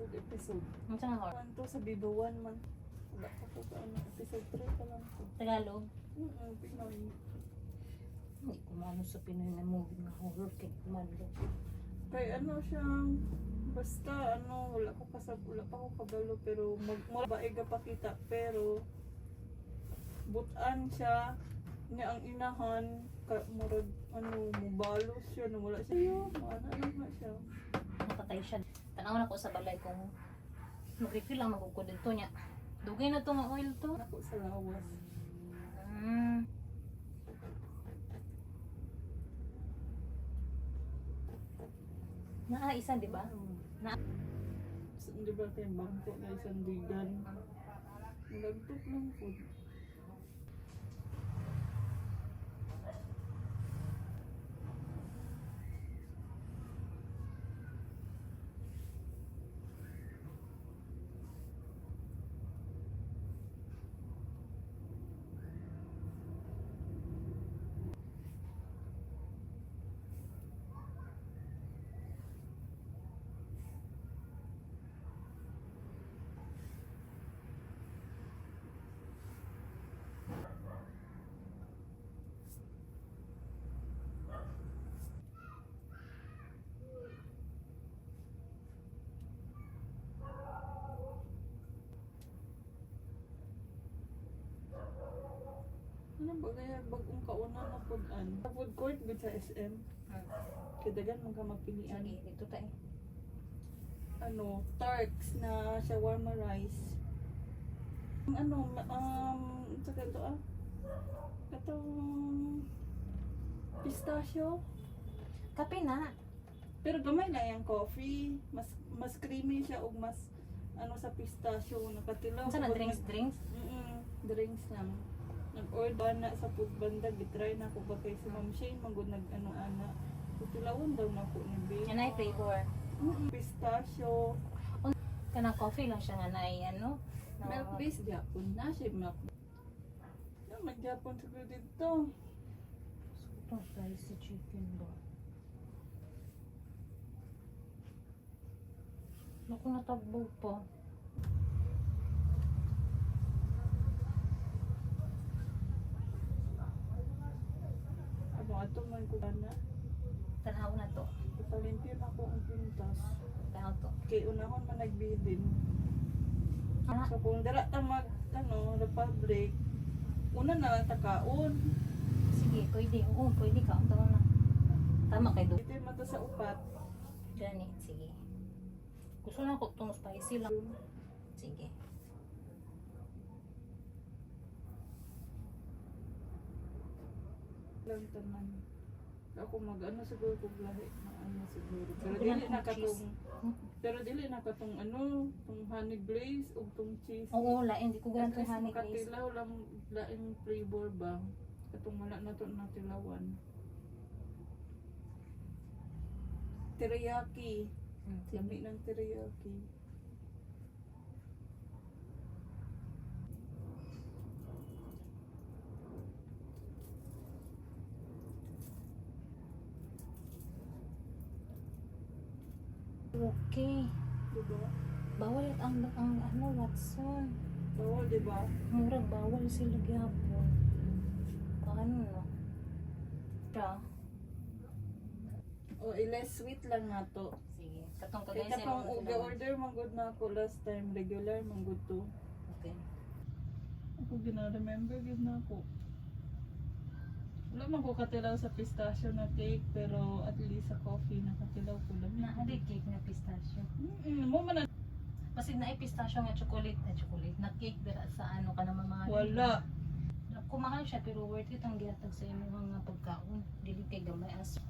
kong episode. Ang saan horror? 1 to sa Bibo 1 man. Wala pa ko ano, episode 3 pa lang ko. Tagalog? Pinoy. Hindi ko maano sa Pinoy na movie na horror kay Kumalo. Kay ano siyang, basta ano, wala pa ko kabalo pero mula bae pa kita pero butan siya niya ang inahan murag ano mubalos siya na wala siya ana lang na siya. Napatay siya. Tanaw na ko sa balay kung mag-refill lang magkukod dito niya. Dugay na to nga oil to. Ako sa lawas. Isa, di ba? So, di ba kay bangko na isang bigan. Nagtuk lang po. Ano ba kaya bagong kauna na food-an? Sa food court gud sa SM. Kadagan man ka magpilian. Sige, dito tayo. Ano, Turks na shawarma rice. Ano, sa kanto katong pistachio. Kape na. Pero gamay na yung coffee. Mas creamy siya o mas ano sa pistachio. Nakatilaw. Saan na drinks? Drinks lang. Nag-order na sa food banda. Gitry na ako ba kay si Ma'am Shane. Magod nag-ano-ana. Kutilawon daw na ako ni Babe. Yan ay flavor. Pistachio. Kanang coffee lang siya nga na ay ano. Milk based Japon na siya milk. Yung mag-Japon siguro dito. Itong spicy chicken ba? Naku, natabog pa. Ano ato man ko na. Tanaw na to. Ipalimpyo na ko ang pintas. Tanaw to. Kay unahon man nagbidin. Ah, So kung dala ta mag ano, Republic, una na lang takaon. sige, pwede. Oo, pwede ka. Ang tama na. Tama kay Do. Dito man ta sa upat. Gani, sige. Gusto na ko itong spicy lang. Sige. Lang tanan. Ako mag-ano siguro kung lahi na ano siguro. Pero Ako dili lang na kung cheese. katong pero dili na katong ano, tong honey glaze o tong cheese. Oo, lain. Di ko ganun At least itong honey glaze. makatilaw lang laing flavor ba. Katong wala na to natilawan. Teriyaki. Lami ng teriyaki. Okay. Diba? Bawal ang ano, Watson. Bawal, diba? Murag bawal sila gyapon. Paano no? Siya. O, less sweet lang na to. Sige. Katong Kaya kagaya pang sa order manggod na ako last time. Regular manggod to. Okay. Ako gina-remember gid na ako. Wala man ko katilaw sa pistachio na cake pero at least sa coffee nakatilaw ko lang. Naari cake na pistachio. Mo man na Kasi na pistachio nga chocolate na cake dira sa ano ka naman mga wala. Kumahal siya pero worth it ang gihatag sa imong mga pagkaon. Dili kay gamay as